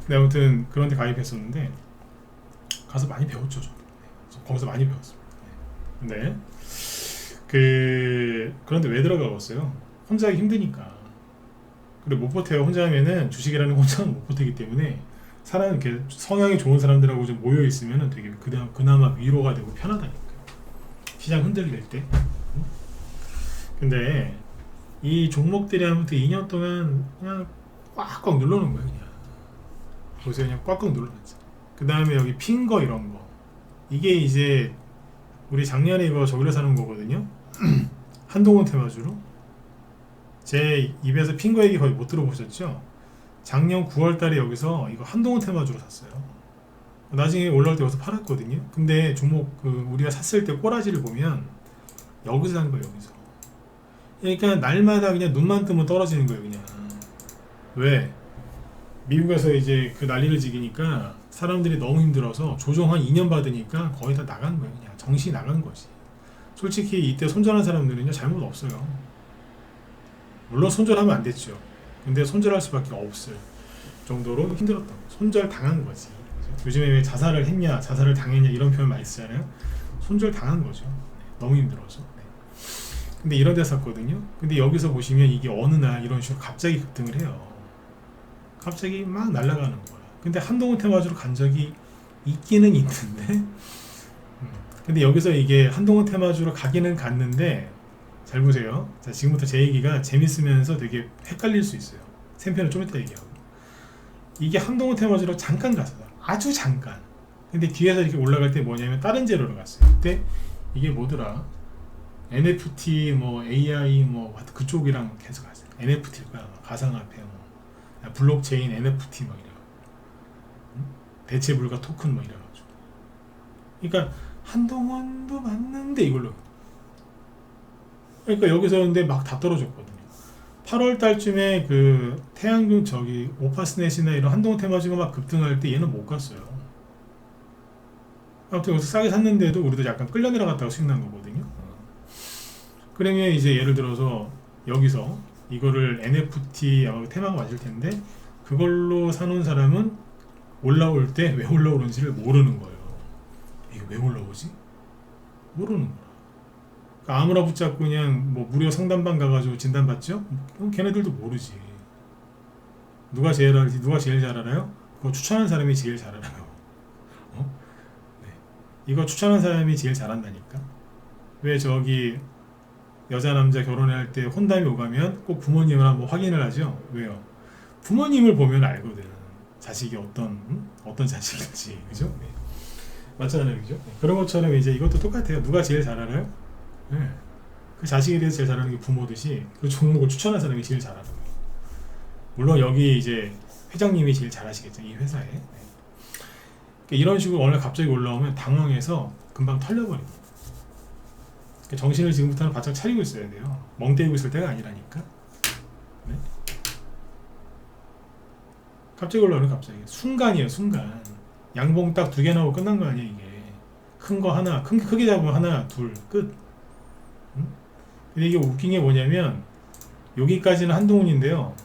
근데 아무튼 그런 데 가입했었는데 가서 많이 배웠죠. 저도. 네. 거기서 많이 배웠습니다. 네. 근데 그런데 왜 들어가봤어요? 혼자 하기 힘드니까. 그리고 못 버텨요. 혼자 하면은 주식이라는 건 혼자는 못 버티기 때문에 사람 이렇게 성향이 좋은 사람들하고 좀 모여 있으면은 되게 그나마 위로가 되고 편하다니까요. 시장 흔들릴 때. 근데 이 종목들이 아무튼 2년 동안 그냥 꽉꽉 눌러놓은 거예요. 그냥 보세요. 그냥 꽉꽉 눌러놨죠. 그 다음에 여기 핀 거 이런 거. 이게 이제 우리 작년에 이거 저기로 사는 거거든요. 한동훈 테마주로. 제 입에서 핀 거 얘기 거의 못 들어보셨죠? 작년 9월 달에 여기서 이거 한동훈 테마주로 샀어요. 나중에 올라올 때 여기서 팔았거든요. 근데 종목 우리가 샀을 때 꼬라지를 보면 여기서 산 거예요. 여기서. 그러니까 날마다 그냥 눈만 뜨면 떨어지는 거예요. 그냥. 왜? 미국에서 이제 그 난리를 지기니까 사람들이 너무 힘들어서 조정 한 2년 받으니까 거의 다 나간 거예요. 그냥 정신이 나간 거지. 솔직히 이때 손절한 사람들은요 잘못 없어요. 물론 손절하면 안 됐죠. 근데 손절할 수밖에 없을 정도로 힘들었던 거예요. 손절 당한 거지. 그죠? 요즘에 왜 자살을 했냐, 자살을 당했냐 이런 표현 많이 쓰잖아요. 손절 당한 거죠. 네, 너무 힘들어서. 네. 근데 이런 데 샀거든요. 근데 여기서 보시면 이게 어느 날 이런 식으로 갑자기 급등을 해요. 갑자기 막 날아가는 거야. 근데 한동훈 테마주로 간 적이 있기는 있는데 근데 여기서 이게 한동훈 테마주로 가기는 갔는데 잘 보세요. 자, 지금부터 제 얘기가 재밌으면서 되게 헷갈릴 수 있어요. 샘표는 좀 이따 얘기하고. 이게 한동훈 테마주로 잠깐 갔어요. 아주 잠깐. 근데 뒤에서 이렇게 올라갈 때 뭐냐면 다른 재료로 갔어요. 그때 이게 뭐더라? NFT 뭐 AI 뭐 그쪽이랑 계속 갔어요. NFT가 가상화폐 뭐 블록체인 NFT 막 이래요. 대체 불가 토큰 뭐 이래가지고. 그러니까 한동훈도 맞는데 이걸로. 그러니까 여기서 근데 막 다 떨어졌거든요. 8월 달쯤에 그 태양균 저기 오파스넷이나 이런 한동훈 테마주가 막 급등할 때 얘는 못 갔어요. 아무튼 여기서 싸게 샀는데도 우리도 약간 끌려 내려갔다가 수익 난 거거든요. 그러면 이제 예를 들어서 여기서 이거를 NFT 아마 테마가 맞을 텐데 그걸로 사놓은 사람은 올라올 때 왜 올라오는지를 모르는 거예요. 이게 왜 올라오지? 모르는 거야. 그러니까 아무나 붙잡고 그냥 뭐 무료 상담방 가가지고 진단 받죠? 그럼 걔네들도 모르지. 누가 제일 잘 알아요? 그거 추천한 사람이 제일 잘 알아요. 네. 이거 추천한 사람이 제일 잘한다니까. 왜 저기 여자 남자 결혼할 때 혼담이 오가면 꼭 부모님을 한번 확인을 하죠. 왜요? 부모님을 보면 알거든. 자식이 어떤 자식인지, 그죠? 네. 맞잖아요, 그죠? 네. 그런 것처럼 이제 이것도 똑같아요. 누가 제일 잘 알아요? 네. 그 자식에 대해서 제일 잘하는 게 부모듯이 그 종목을 추천한 사람이 제일 잘하는 거예요. 물론 여기 이제 회장님이 제일 잘하시겠죠, 이 회사에. 네. 그러니까 이런 식으로 어느 날 갑자기 올라오면 당황해서 금방 털려버립니다. 그러니까 정신을 지금부터는 바짝 차리고 있어야 돼요. 멍 때리고 있을 때가 아니라니까. 네? 갑자기 올라오는 갑자기 순간이에요, 순간. 양봉 딱 2개 나오고 끝난 거 아니야 이게. 큰 거 하나, 크게 잡으면 하나, 둘, 끝. 응? 근데 이게 웃긴 게 뭐냐면 여기까지는 한동훈인데요.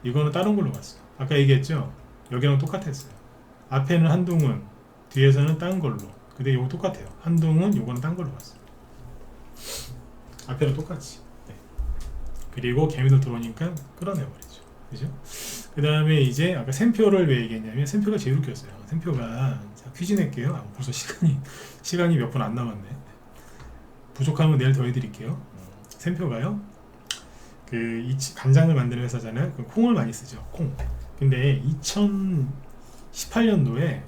이거는 다른 걸로 봤어요. 아까 얘기했죠? 여기랑 똑같았어요. 앞에는 한동훈, 뒤에서는 딴 걸로. 근데 이거 똑같아요. 한동훈, 요거는 딴 걸로 봤어요. 앞에랑 똑같이. 네. 그리고 개미들 들어오니까 끌어내버리죠. 그죠? 그 다음에 이제 아까 샘표를 왜 얘기했냐면 샘표가 제일 웃겼어요. 샘표가 퀴즈 낼게요. 벌써 시간이 몇 분 안 남았네. 부족하면 내일 더 해드릴게요. 샘표가요. 그 간장을 만드는 회사잖아요. 그 콩을 많이 쓰죠. 콩. 근데 2018년도에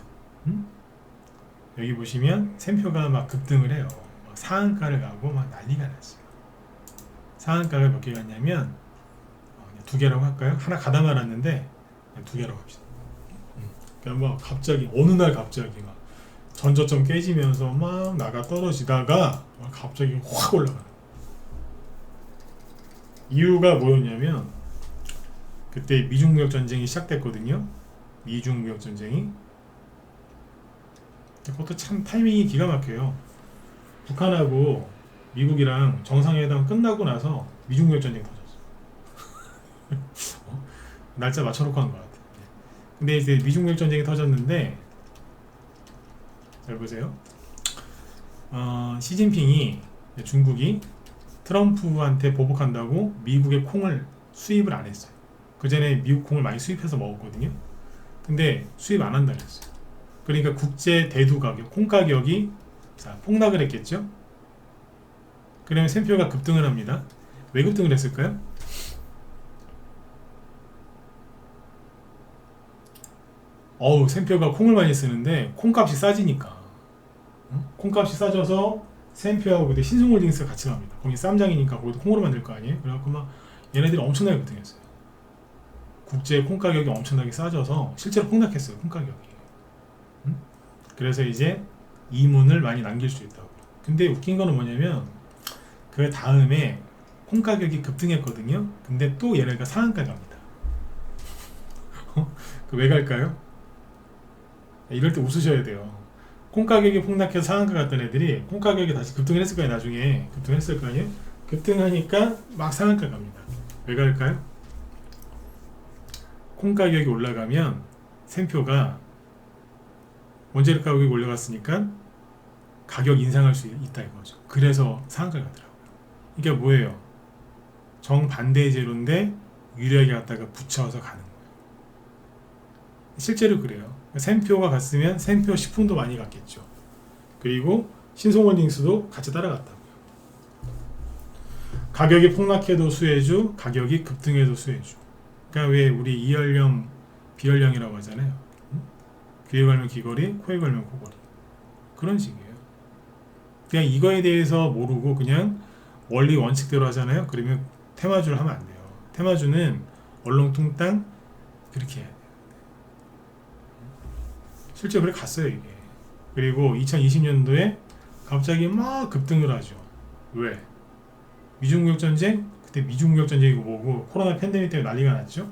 여기 보시면 샘표가 막 급등을 해요. 막 상한가를 가고 막 난리가 났어요. 상한가가 몇 개 갔냐면 2개라고 할까요? 하나 가다 말았는데 2개라고 합시다. 그러니까 막 갑자기 어느 날 갑자기 막 전저점 깨지면서 막 나가 떨어지다가 갑자기 확 올라가는. 이유가 뭐였냐면 그때 미중 무역 전쟁이 시작됐거든요. 미중 무역 전쟁이. 그것도 참 타이밍이 기가 막혀요. 북한하고 미국이랑 정상회담 끝나고 나서 미중 무역 전쟁 터졌어. 날짜 맞춰놓고 한 것 같아. 근데 이제 미중 무역 전쟁이 터졌는데 잘 보세요. 시진핑이 중국이 트럼프한테 보복한다고 미국의 콩을 수입을 안 했어요. 그 전에 미국 콩을 많이 수입해서 먹었거든요. 근데 수입 안 한다 그랬어요. 그러니까 국제 대두 가격, 콩 가격이 폭락을 했겠죠. 그러면 샘표가 급등을 합니다. 왜 급등을 했을까요? 샘표가 콩을 많이 쓰는데 콩값이 싸지니까. 콩값이 싸져서 샘표하고 그때 신성홀딩스가 같이 갑니다. 거기 쌈장이니까 거기도 콩으로 만들 거 아니에요? 그래갖고 막 얘네들이 엄청나게 급등했어요. 국제 콩 가격이 엄청나게 싸져서 실제로 폭락했어요. 콩 가격이. 그래서 이제 이문을 많이 남길 수 있다고. 근데 웃긴 거는 뭐냐면 그 다음에 콩 가격이 급등했거든요. 근데 또 얘네가 상한가 갑니다. 왜 갈까요? 이럴 때 웃으셔야 돼요. 콩 가격이 폭락해서 상한가 갔던 애들이 콩 가격이 다시 급등을 했을 거예요. 나중에 급등했을 거 아니에요? 급등하니까 막 상한가 갑니다. 왜 갈까요? 콩 가격이 올라가면 샘표가 원재료 가격이 올라갔으니까 가격 인상할 수 있다 이거죠. 그래서 상한가 가더라고요. 이게 뭐예요? 정반대의 재료인데 유리하게 갖다가 붙여서 가는 거예요. 실제로 그래요. 샘표가 갔으면 샘표 식품도 많이 갔겠죠. 그리고 신성홀딩스도 같이 따라갔다고요. 가격이 폭락해도 수혜주, 가격이 급등해도 수혜주. 그러니까 왜 우리 이연령, 비연령이라고 하잖아요. 귀에 걸면 귀걸이, 코에 걸면 코걸이. 그런 식이에요. 그냥 이거에 대해서 모르고 그냥 원리 원칙대로 하잖아요. 그러면 테마주를 하면 안 돼요. 테마주는 얼렁뚱땅 그렇게 해야 돼요. 실제 그래 갔어요 이게. 그리고 2020년도에 갑자기 막 급등을 하죠. 왜? 미중무역전쟁? 그때 미중무역전쟁이고 뭐고 코로나 팬데믹 때문에 난리가 났죠.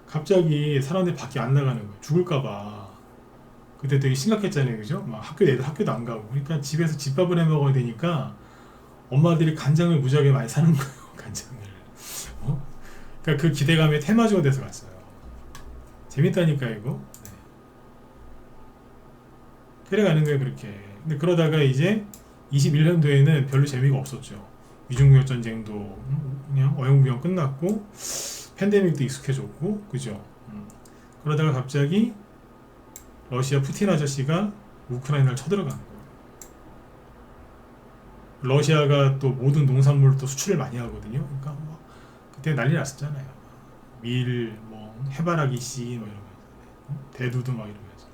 갑자기 사람들이 밖에 안 나가는 거예요. 죽을까봐. 그때 되게 심각했잖아요. 그죠? 막 애들 학교도 안 가고. 그러니까 집에서 집밥을 해 먹어야 되니까 엄마들이 간장을 무지하게 많이 사는 거예요. 간장을. 그러니까 그 기대감에 테마주가 돼서 갔어요. 재밌다니까 이거. 그래 가는 거예요 그렇게. 근데 그러다가 이제 21년도에는 별로 재미가 없었죠. 미중무역 전쟁도 그냥 어영부영 끝났고 팬데믹도 익숙해졌고 그죠. 그러다가 갑자기 러시아 푸틴 아저씨가 우크라이나를 쳐들어가는 거예요. 러시아가 또 모든 농산물을 또 수출을 많이 하거든요. 그러니까 뭐 그때 난리 났었잖아요. 밀, 뭐 해바라기 씨, 뭐 이러면서 대두도 막 이러면서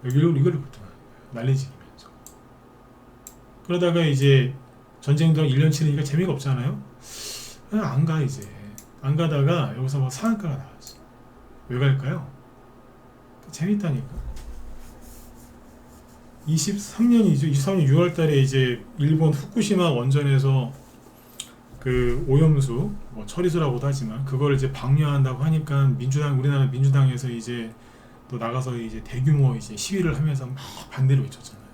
이걸 붙어. 난리지면서. 그러다가 이제 전쟁도 1년 치르니까 재미가 없잖아요. 그냥 안 가 이제. 안 가다가 여기서 뭐 상한가가 나왔어. 왜 갈까요? 재밌다니까. 23년이죠. 23년 6월달에 이제 일본 후쿠시마 원전에서 그 오염수, 뭐 처리수라고도 하지만 그걸 이제 방류한다고 하니까 우리나라 민주당에서 이제 또 나가서 이제 대규모 이제 시위를 하면서 막 반대로 외쳤잖아요.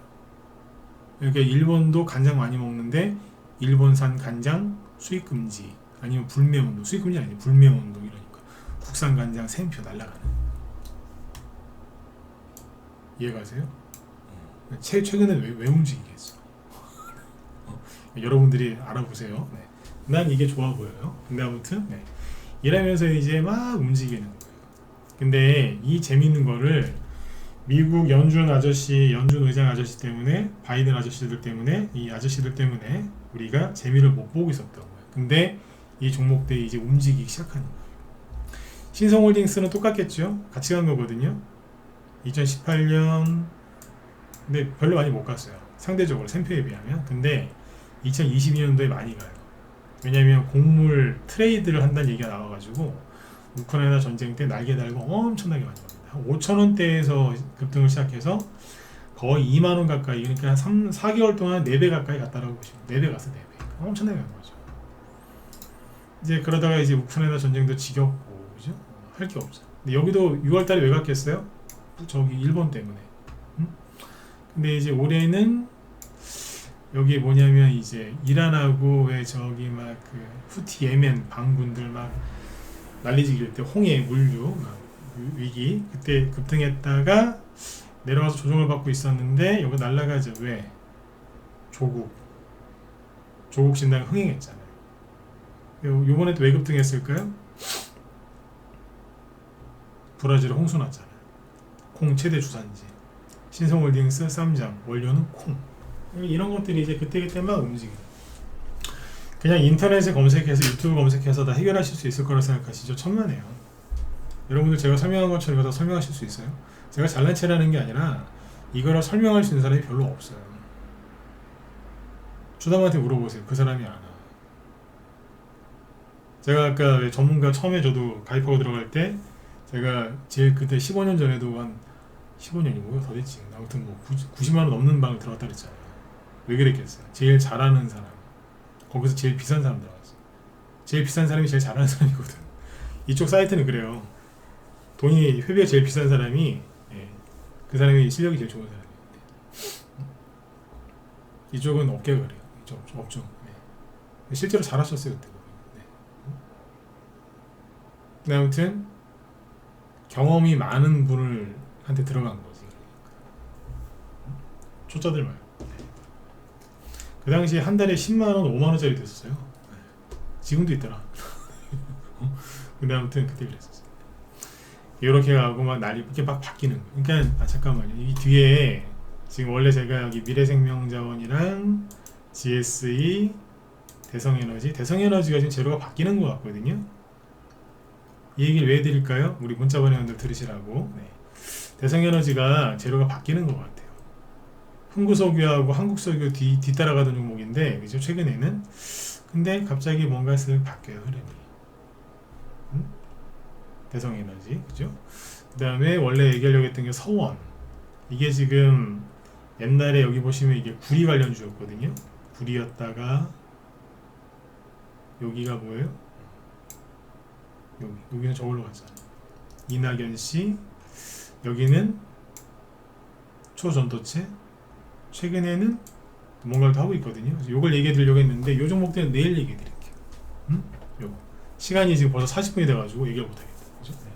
그러니까 일본도 간장 많이 먹는데 일본산 간장 수입 금지, 아니면 불매운동, 수입 금지 아니지 불매운동, 이러니까 국산 간장 샘표 날라가는. 이해가세요? 최근에 왜 움직이겠어? 여러분들이 알아보세요. 네. 난 이게 좋아 보여요. 근데 아무튼 네. 이러면서 이제 막 움직이는 거예요. 근데 이 재밌는 거를 미국 연준 아저씨, 연준 의장 아저씨 때문에, 바이든 아저씨들 때문에, 이 아저씨들 때문에 우리가 재미를 못 보고 있었던 거예요. 근데 이 종목들이 이제 움직이기 시작하는 거예요. 신성홀딩스는 똑같겠죠? 같이 간 거거든요. 2018년, 근데 별로 많이 못 갔어요. 상대적으로 샘표에 비하면. 근데 2022년도에 많이 가요. 왜냐면 곡물 트레이드를 한다는 얘기가 나와가지고 우크라이나 전쟁 때 날개 달고 엄청나게 많이 갑니다. 한 5,000원대에서 급등을 시작해서 거의 2만원 가까이, 그러니까 한 4개월 동안 4배 가까이 갔다라고 보시면, 4배 갔어, 4배. 엄청나게 간 거죠. 이제 그러다가 이제 우크라이나 전쟁도 지겹고, 그죠? 할 게 없죠. 근데 여기도 6월달에 왜 갔겠어요? 저기 일본 때문에. 근데 이제 올해는 여기 뭐냐면 이제 이란하고 왜 저기 막 그 후티 예멘 방군들 막 난리지길 때 홍해 물류 막 위기, 그때 급등했다가 내려와서 조정을 받고 있었는데 여기 날라가죠. 왜? 조국 신당이 흥행했잖아요. 요번에 또 왜 급등했을까요? 브라질에 홍수 났잖아요. 콩 최대 주산지. 신성홀딩스 쌈장, 원료는 콩. 이런 것들이 이제 그때그때 막 움직여요. 그냥 인터넷에 검색해서, 유튜브 검색해서 다 해결하실 수 있을 거라 생각하시죠? 천만에요. 여러분들 제가 설명한 것처럼 이거 다 설명하실 수 있어요? 제가 잘난 체라는 게 아니라 이거를 설명할 수 있는 사람이 별로 없어요. 주담한테 물어보세요. 그 사람이 아나. 제가 아까 전문가 처음에 저도 가입하고 들어갈 때 제가 제일 그때 15년 전에도 한 15년이 뭐야 더 됐지. 아무튼 뭐 90만원 넘는 방을 들어갔다 그랬잖아요. 왜 그랬겠어요? 제일 잘하는 사람, 거기서 제일 비싼 사람 들어갔어. 제일 비싼 사람이 제일 잘하는 사람이거든. 이쪽 사이트는 그래요. 돈이 회비가 제일 비싼 사람이, 예, 그 사람이 실력이 제일 좋은 사람이에요. 이쪽은 업계가 그래요. 이쪽 업종. 네. 실제로 잘하셨어요 그때. 네. 근데 아무튼 경험이 많은 분을 한테 들어간 거지. 초짜들 말고. 그 당시에 한 달에 10만원, 5만원짜리 됐었어요. 지금도 있더라. 근데 아무튼 그때 그랬었어요. 이렇게 가고 막 날이 이렇게 막 바뀌는 거예요. 그러니까 잠깐만요. 이 뒤에 지금 원래 제가 여기 미래생명자원이랑 GSE, 대성에너지가 지금 재료가 바뀌는 것 같거든요. 이 얘기를 왜 드릴까요? 우리 문자번역들 들으시라고. 네. 대성에너지가 재료가 바뀌는 것 같아요. 흥구석유하고 한국석유 뒤따라가던 종목인데, 그죠? 최근에는. 근데 갑자기 뭔가 쓱 바뀌어요, 흐름이. 대성에너지, 그죠? 그 다음에 원래 얘기하려고 했던 게 서원. 이게 지금 옛날에 여기 보시면 이게 구리 관련주였거든요. 구리였다가 여기가 뭐예요? 여기는 저걸로 갔잖아요. 이낙연 씨. 여기는 초전도체. 최근에는 뭔가를 더 하고 있거든요. 요걸 얘기해 드리려고 했는데 요 종목들은 내일 얘기해 드릴게요. 요거. 시간이 지금 벌써 40분이 돼가지고 얘기를 못 하겠다. 그죠? 네.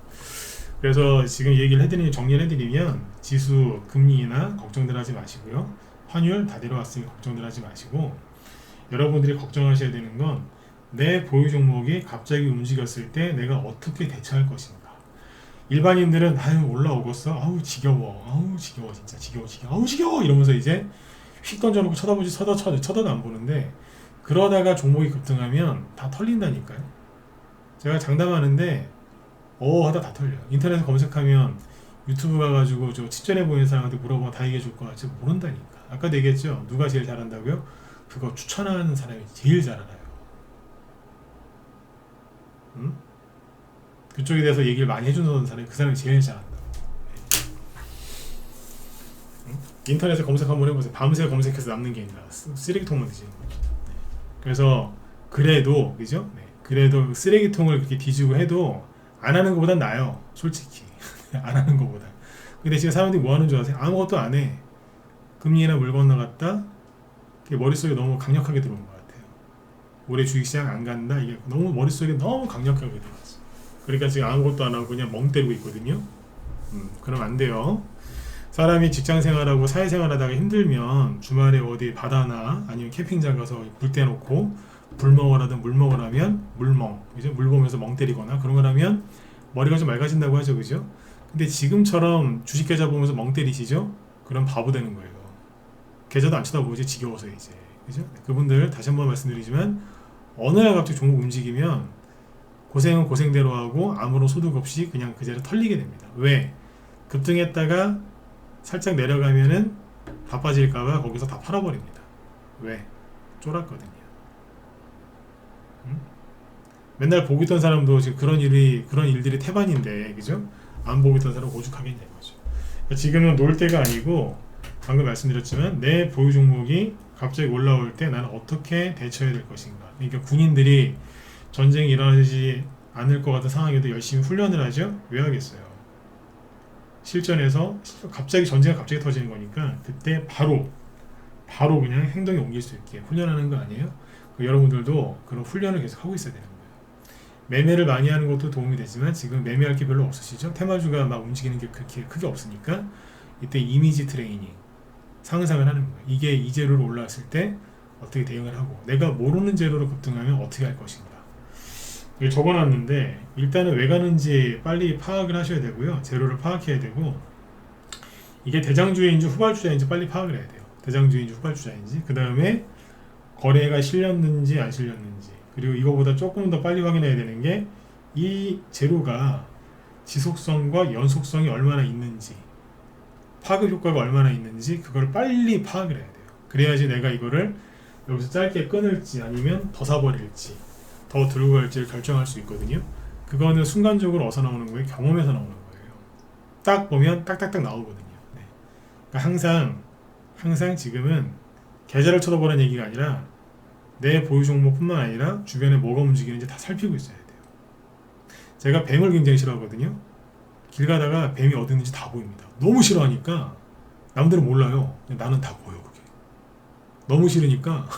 그래서 지금 얘기를 정리를 해드리면, 지수 금리 인하 걱정들 하지 마시고요. 환율 다 내려왔으니 걱정들 하지 마시고, 여러분들이 걱정하셔야 되는 건 내 보유 종목이 갑자기 움직였을 때 내가 어떻게 대처할 것인가. 일반인들은 아유 올라오겠어, 아우 지겨워 진짜 지겨워 아우 지겨워 이러면서 이제 휙 던져놓고 쳐다도 안 보는데, 그러다가 종목이 급등하면 다 털린다니까요. 제가 장담하는데 하다 다 털려요. 인터넷에 검색하면, 유튜브 가가지고 저 친절해 보이는 사람한테 물어보면 다 얘기해 줄 거 같지 모른다니까. 아까도 얘기했죠. 누가 제일 잘한다고요? 그거 추천하는 사람이 제일 잘 알아요. 그쪽에 대해서 얘기를 많이 해주는 사람이 그 사람이 제일 잘한다고. 인터넷에 검색 한번 해보세요. 밤새 검색해서 남는 게 아니라 쓰레기통만 뒤지는 거죠. 그래서 그래도, 그죠? 네. 그래도 쓰레기통을 그렇게 뒤지고 해도 안 하는 것보단 나아요. 솔직히. 안 하는 것보다. 근데 지금 사람들이 뭐 하는 줄 아세요? 아무것도 안 해. 금리나 물 건너갔다. 그게 머릿속에 너무 강력하게 들어온 것 같아요. 올해 주식시장 안 간다. 이게 너무 머릿속에 너무 강력하게 들어왔어. 그러니까 지금 아무것도 안 하고 그냥 멍 때리고 있거든요. 그럼 안 돼요. 사람이 직장생활하고 사회생활하다가 힘들면 주말에 어디 바다나 아니면 캠핑장 가서 불 떼놓고 불 먹으라든 물 먹으라면 물멍, 그죠? 물 보면서 멍 때리거나 그런 거라면 머리가 좀 맑아진다고 하죠, 그죠? 근데 지금처럼 주식 계좌 보면서 멍 때리시죠? 그럼 바보 되는 거예요. 계좌도 안 쳐다보지, 지겨워서 이제, 그죠? 그분들 다시 한번 말씀드리지만 어느 날 갑자기 종목 움직이면 고생은 고생대로 하고 아무런 소득 없이 그냥 그 자리에 털리게 됩니다. 왜? 급등했다가 살짝 내려가면은 다 빠질까봐 거기서 다 팔아버립니다. 왜? 쫄았거든요. 맨날 보고 있던 사람도 지금 그런 일들이 태반인데, 그죠? 안 보고 있던 사람 오죽하겠냐 이거죠. 지금은 놀 때가 아니고 방금 말씀드렸지만 내 보유 종목이 갑자기 올라올 때 나는 어떻게 대처해야 될 것인가. 그러니까 군인들이 전쟁이 일어나지 않을 것 같은 상황에도 열심히 훈련을 하죠. 왜 하겠어요? 실전에서 갑자기 전쟁이 갑자기 터지는 거니까 그때 바로 그냥 행동에 옮길 수 있게 훈련하는 거 아니에요? 여러분들도 그런 훈련을 계속 하고 있어야 되는 거예요. 매매를 많이 하는 것도 도움이 되지만 지금 매매할 게 별로 없으시죠? 테마주가 막 움직이는 게 그렇게 크게 없으니까 이때 이미지 트레이닝, 상상을 하는 거예요. 이게 이 재료로 올라왔을 때 어떻게 대응을 하고 내가 모르는 재료로 급등하면 어떻게 할 것인가. 이걸 적어놨는데 일단은 왜 가는지 빨리 파악을 하셔야 되고요. 재료를 파악해야 되고 이게 대장주인지 후발주자인지 빨리 파악을 해야 돼요. 대장주인지 후발주자인지 그 다음에 거래가 실렸는지 안 실렸는지 그리고 이거보다 조금 더 빨리 확인해야 되는 게 이 재료가 지속성과 연속성이 얼마나 있는지 파급 효과가 얼마나 있는지 그걸 빨리 파악을 해야 돼요. 그래야지 내가 이거를 여기서 짧게 끊을지 아니면 더 사버릴지 더 들고 갈지를 결정할 수 있거든요. 그거는 순간적으로 어디서 나오는 거예요? 경험에서 나오는 거예요. 딱 보면 딱딱딱 나오거든요. 네. 그러니까 항상 지금은 계좌를 쳐다보라는 얘기가 아니라 내 보유 종목뿐만 아니라 주변에 뭐가 움직이는지 다 살피고 있어야 돼요. 제가 뱀을 굉장히 싫어하거든요. 길 가다가 뱀이 어디 있는지 다 보입니다. 너무 싫어하니까 남들은 몰라요. 나는 다 보여 그게. 너무 싫으니까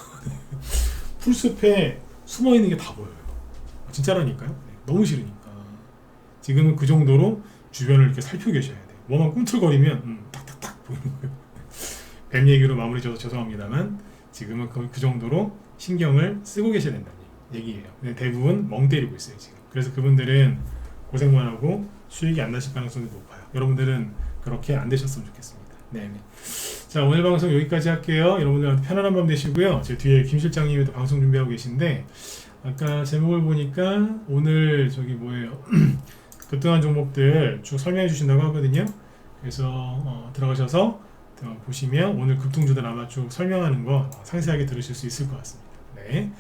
풀숲에 숨어있는 게 다 보여요. 진짜라니까요. 너무 싫으니까. 지금은 그 정도로 주변을 이렇게 살피고 계셔야 돼요. 뭐만 꿈틀거리면 탁탁탁 보이는 거예요. 뱀 얘기로 마무리 져서 죄송합니다만 지금은 그 정도로 신경을 쓰고 계셔야 된다는 얘기예요. 근데 대부분 멍 때리고 있어요 지금. 그래서 그분들은 고생만 하고 수익이 안 나실 가능성이 높아요. 여러분들은 그렇게 안 되셨으면 좋겠습니다. 네네. 자, 오늘 방송 여기까지 할게요. 여러분들한테 편안한 밤 되시고요. 제 뒤에 김 실장님이 또 방송 준비하고 계신데 아까 제목을 보니까 오늘 저기 뭐예요? 급등한 종목들 쭉 설명해 주신다고 하거든요. 그래서 들어가셔서 보시면 오늘 급등주들 아마 쭉 설명하는 거 상세하게 들으실 수 있을 것 같습니다. 네.